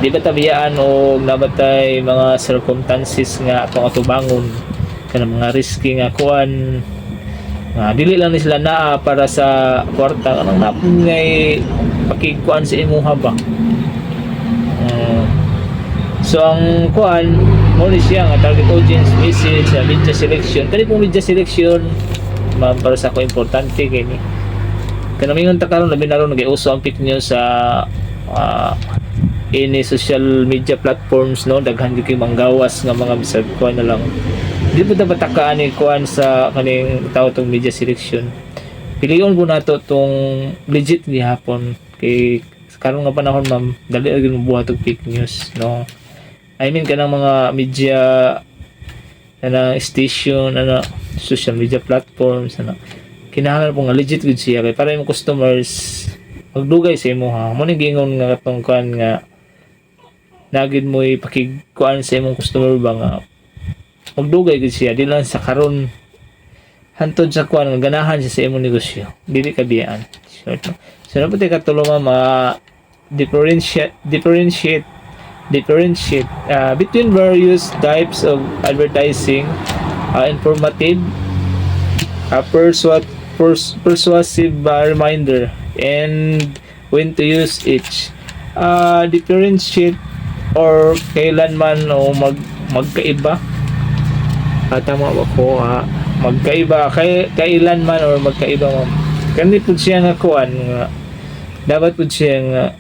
di ba tabiyaan o nabatay mga circumstances nga atong atubangon kanang mga risky nga kuan nga dili lang ni sila naa para sa kwarta kanang napon ngay pakikuan sa imuha ba. So ang kuan mo ni siya nga target audience message sa media selection kani pong media selection ma'am para sa ko importante kini kanamingon ta karon labi na ron nag-uso ang fake news sa ini social media platforms no daghan gyud kay manggawas nga mga bisag kuan na lang di ba dapat takaan ni kuan sa kaning tao tong media selection piliyon po nato tong legit ni hapon kay karon nga panahon ma'am dali ra gyud mabuhat og fake news no. I mean kanang mga media na station social media platforms kinahanglan po nga legit gud siya kay para yung customers magdugay sa imo ha mo ning gingon nga katong kuan nga nagid mo ipakikuan sa imong customer ba nga magdugay gud siya di lang sa karon hantod sa kuan nga ganahan siya sa imong negosyo dili kabiyaan so dapat katulong ma differentiate between various types of advertising, informative, persuasive reminder, and when to use each. Differentiate or kailanman o magkaiba. Tama ba ko magkaiba kailanman or magkaiba kani pud siya nga kuan nga dapat pud siya nga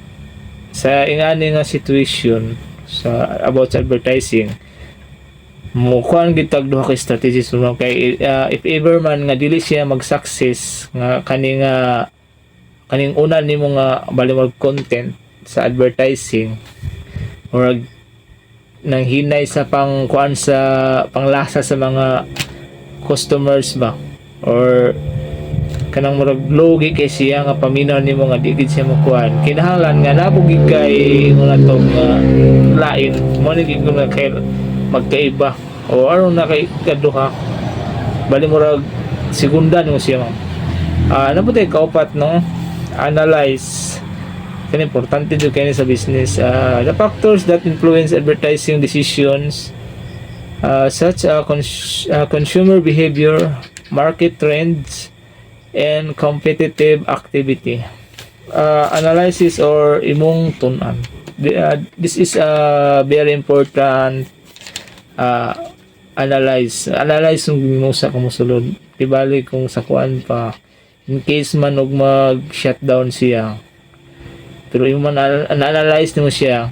sa ingani nga situation sa about sa advertising mo kuan gitag duha ka strategies mo kay if ever man nga dili siya mag-success nga kaning una nimo nga balimag content sa advertising or nang hinay sa pang kuan sa panglasa sa mga customers ba or kanang murag logi kay siya nga paminaw nimo nga di gid siya makuan kinahanglan nga nabugi kay mga tong lain mo ni gid nga kay magkaiba o aron na kay kaduha bali murag segunda nimo siya ma'am naputay kaupat no analyze kani importante jud kani sa business the factors that influence advertising decisions such consumer behavior, market trends, and competitive activity. Analysis or imong tunan. This is a very important analyze mo sa kumusulod. Tibali kung sa kuan pa in case man og mag shutdown siya. Pero yung man analyze mo siya